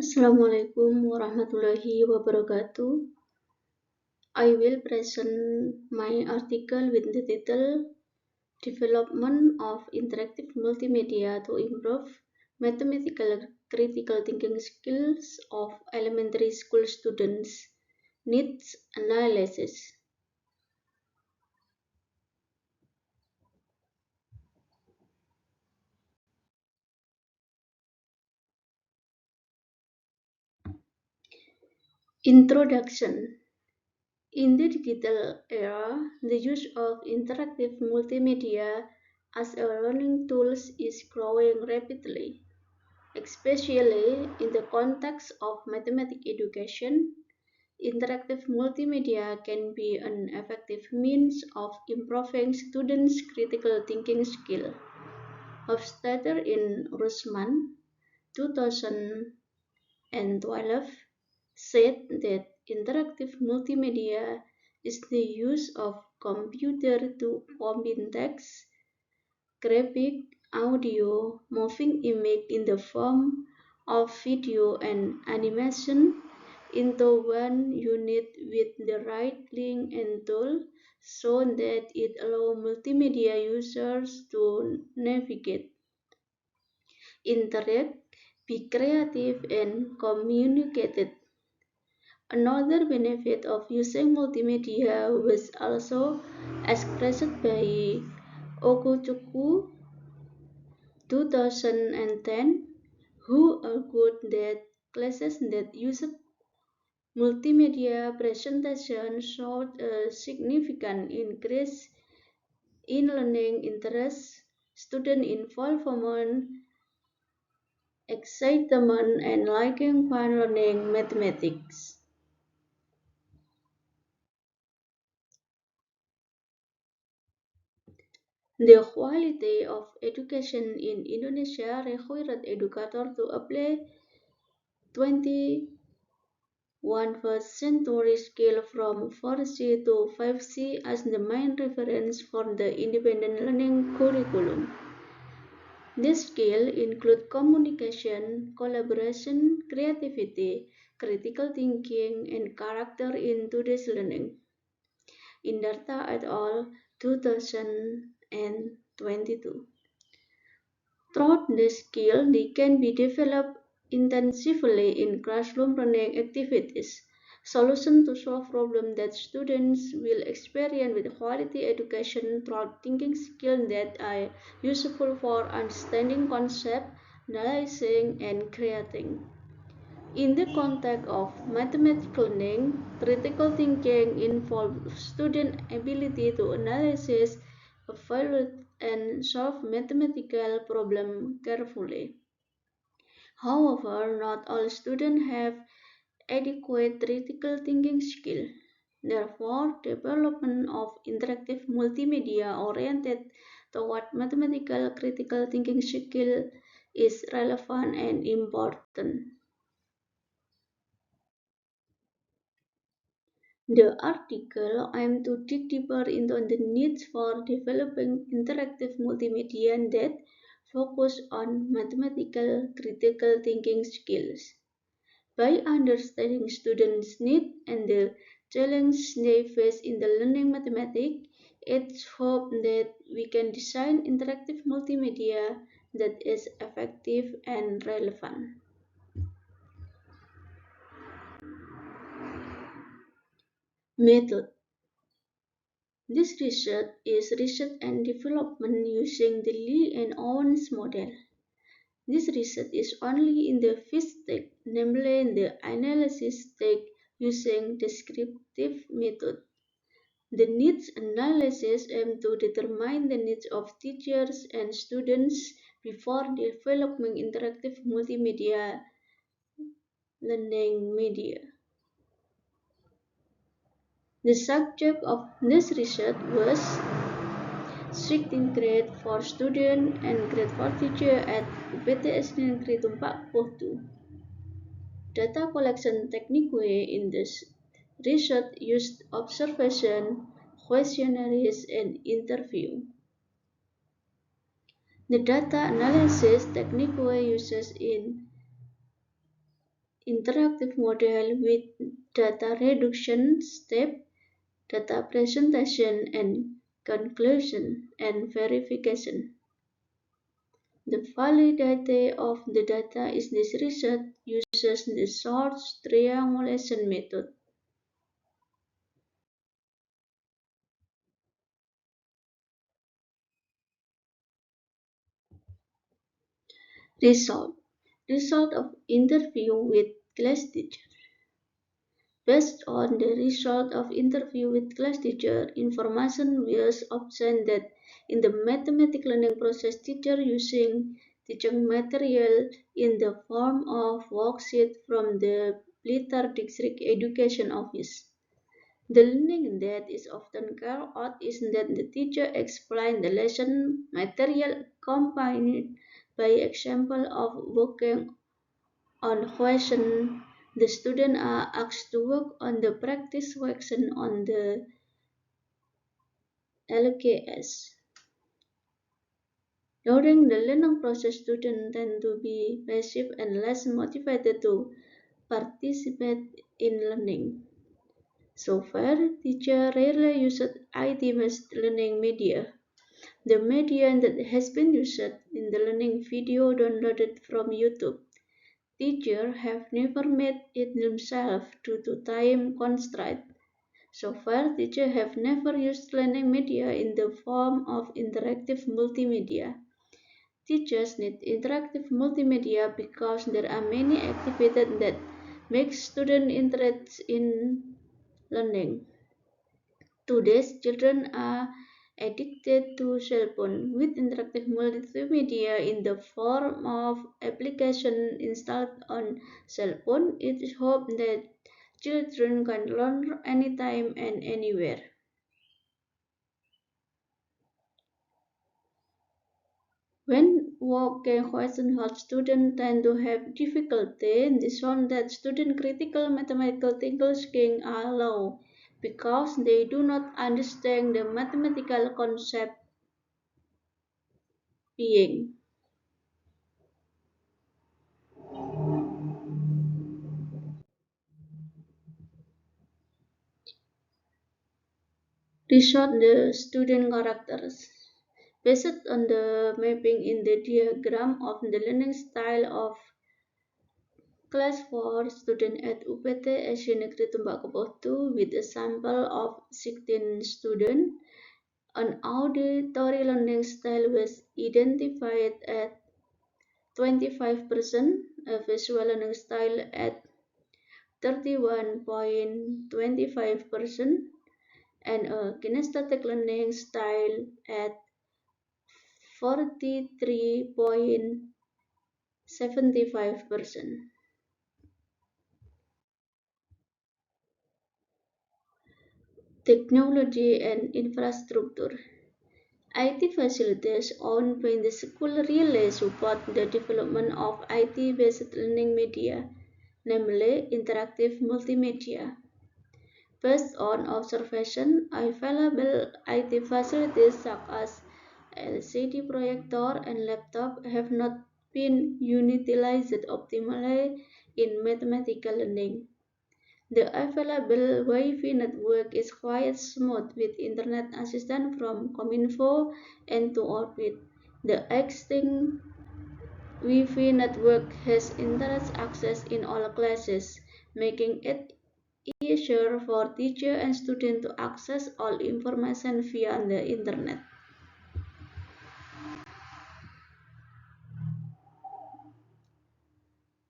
Assalamualaikum warahmatullahi wabarakatuh. I will present my article with the title Development of Interactive Multimedia to Improve Mathematical Critical Thinking Skills of Elementary School Students Needs Analysis. Introduction. In the digital era, the use of interactive multimedia as a learning tool is growing rapidly, especially in the context of mathematics education. Interactive multimedia can be an effective means of improving students' critical thinking skill. Hofstadter in Rusman, 2012, said that interactive multimedia is the use of computer to combine text, graphic, audio, moving image in the form of video and animation into one unit with the right link and tool so that it allows multimedia users to navigate, interact, be creative, and communicate. Another benefit of using multimedia was also expressed by Okuchukwu 2010, who argued that classes that used multimedia presentation showed a significant increase in learning interest, student involvement, excitement, and liking fun learning mathematics. The quality of education in Indonesia required educators to apply 21st century skill from 4C to 5C as the main reference for the independent learning curriculum. These skills include communication, collaboration, creativity, critical thinking, and character in today's learning. Indarta et al. 2022. Through this skill, they can be developed intensively in classroom learning activities. Solutions to solve problems that students will experience with quality education through thinking skills that are useful for understanding concepts, analyzing, and creating. In the context of mathematical learning, critical thinking involves student ability to analyze, evaluate, and solve mathematical problems carefully. However, not all students have adequate critical thinking skill. Therefore, development of interactive multimedia oriented toward mathematical critical thinking skill is relevant and important. The article aims to dig deeper into the needs for developing interactive multimedia that focus on mathematical critical thinking skills. By understanding students' needs and the challenges they face in the learning mathematics, it's hoped that we can design interactive multimedia that is effective and relevant. Method. This research is research and development using the Lee and Owens model. This research is only in the fifth stage, namely in the analysis stage using descriptive method. The needs analysis aims to determine the needs of teachers and students before developing interactive multimedia learning media. The subject of this research was strict grade for student and grade for teacher at UPTS Negeri Tumpak Potu. Data collection technique in this research used observation, questionnaires, and interview. The data analysis technique uses in interactive model with data reduction step, data presentation, and conclusion and verification. The validity of the data is this research uses the source triangulation method. Result. Result of interview with class teacher. Based on the result of interview with class teacher, information was obtained that in the mathematics learning process, teacher using teaching material in the form of worksheet from the Blitar District Education Office. The learning that is often carried out is that the teacher explains the lesson material accompanied by example of working on question. The students are asked to work on the practice question on the LKS. During the learning process, students tend to be passive and less motivated to participate in learning. So far, teachers rarely use IT-based learning media. The media that has been used in the learning video downloaded from YouTube. Teachers have never made it themselves due to time constraints. So far, teachers have never used learning media in the form of interactive multimedia. Teachers need interactive multimedia because there are many activities that make students interested in learning. Today's children are addicted to cell phone with interactive multimedia in the form of application installed on cell phone. It is hoped that children can learn anytime and anywhere. When working question hard students tend to have difficulty, this shown that student critical mathematical thinking skills are low because they do not understand the mathematical concept being. Resort the student characters. Based on the mapping in the diagram of the learning style of class 4 student at UPT Asia Negeri Tembakau 2 with a sample of 16 students, an auditory learning style was identified at 25%, a visual learning style at 31.25%, and a kinesthetic learning style at 43.75%. Technology and infrastructure. IT facilities owned by the school really support the development of IT-based learning media, namely interactive multimedia. Based on observation, available IT facilities such as LCD projector and laptop have not been utilized optimally in mathematical learning. The available Wi-Fi network is quite smooth with internet assistance from Cominfo and to Orbit. The existing Wi-Fi network has internet access in all classes, making it easier for teacher and student to access all information via the internet.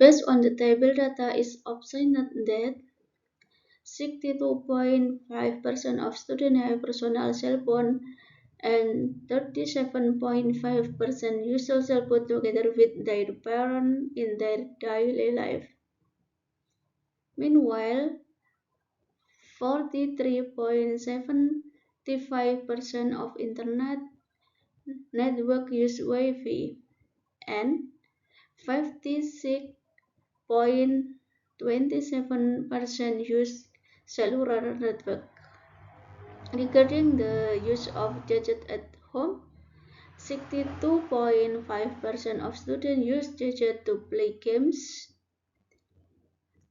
Based on the table data, is obtained that 62.5% of students have personal cell phone and 37.5% use social phone together with their parents in their daily life. Meanwhile, 43.75% of internet network use Wi-Fi and 56.27% use cellular network. Regarding the use of gadget at home, 62.5% of students use gadget to play games,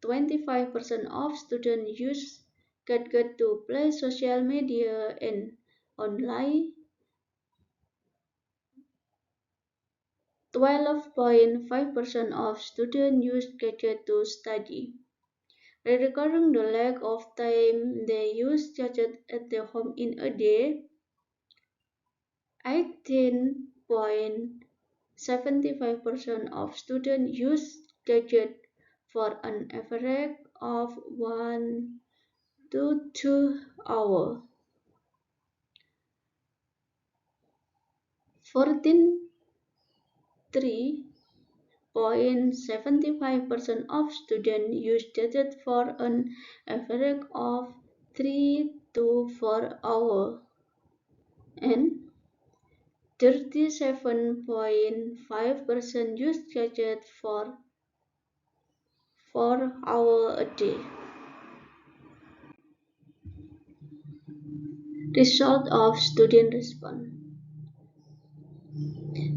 25% of students use gadgets to play social media and online. 12.5% of students use gadgets to study. Regarding the lack of time they use gadgets at the home in a day, 18.75% of students use gadgets for an average of 1 to 2 hours. 43.75% of students use gadgets for an average of 3 to 4 hours, and 37.5% use gadgets for 4 hours a day. Result of student response.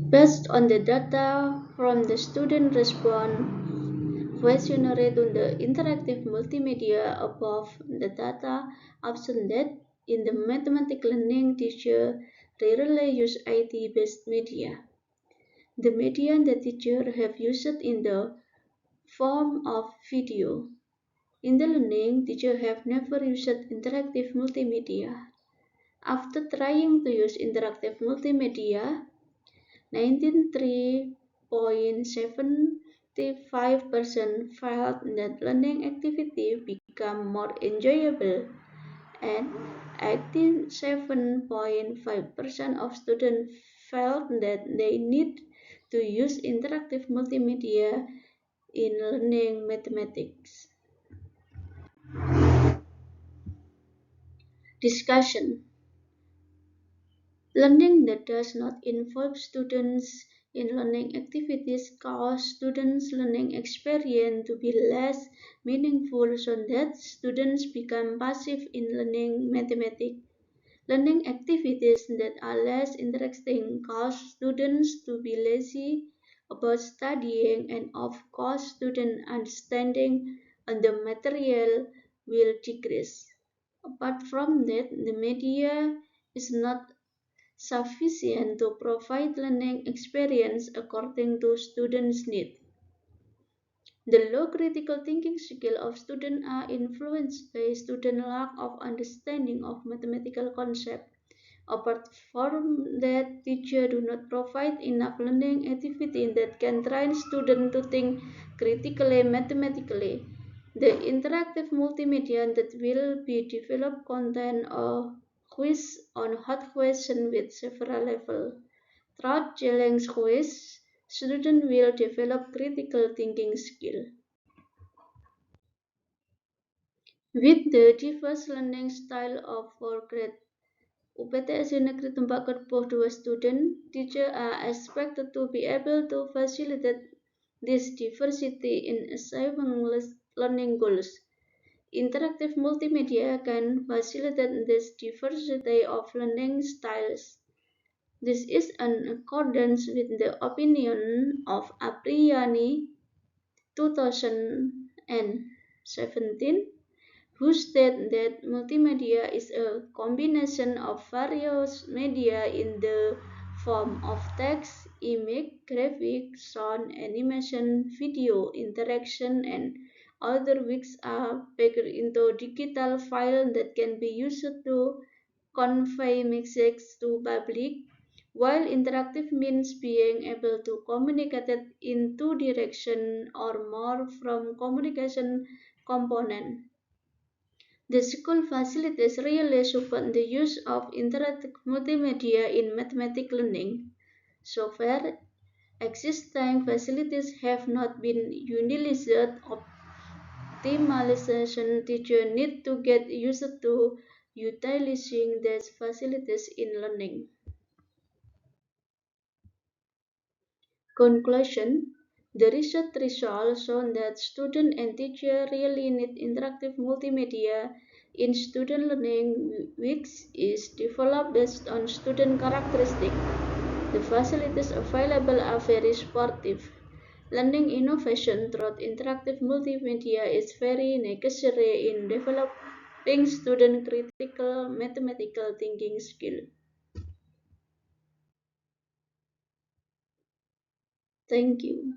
Based on the data from the student response questionnaire to the interactive multimedia above, the data absent that in the mathematics learning teacher rarely use IT-based media. The media the teacher have used in the form of video. In the learning, teacher have never used interactive multimedia. After trying to use interactive multimedia, 93.75% felt that learning activity become more enjoyable, and 87.5% of students felt that they need to use interactive multimedia in learning mathematics. Discussion. Learning that does not involve students in learning activities cause students' learning experience to be less meaningful so that students become passive in learning mathematics. Learning activities that are less interesting cause students to be lazy about studying, and of course student understanding on the material will decrease. Apart from that, the media is not sufficient to provide learning experience according to students' needs. The low critical thinking skill of students are influenced by student lack of understanding of mathematical concepts. Apart from that, teachers do not provide enough learning activity that can train students to think critically mathematically. The interactive multimedia that will be developed contain a quiz on hot question with several levels. Through challenge quiz, students will develop critical thinking skill. With the diverse learning style of four grade UPTSI Negeri Tempat Kerboh 2 student, teachers are expected to be able to facilitate this diversity in achieving learning goals. Interactive multimedia can facilitate this diversity of learning styles. This is in accordance with the opinion of Apriani 2017, who state that multimedia is a combination of various media in the form of text, image, graphic, sound, animation, video, interaction, and other which are packed into digital file that can be used to convey message to public, while interactive means being able to communicate in two directions or more from communication component. The school facilities really support the use of interactive multimedia in mathematics learning. So far, existing facilities have not been utilized. Optimization teachers need to get used to utilizing these facilities in learning. Conclusion. The research results show that students and teachers really need interactive multimedia in student learning, which is developed based on student characteristics. The facilities available are very supportive. Learning innovation through interactive multimedia is very necessary in developing student critical mathematical thinking skill. Thank you.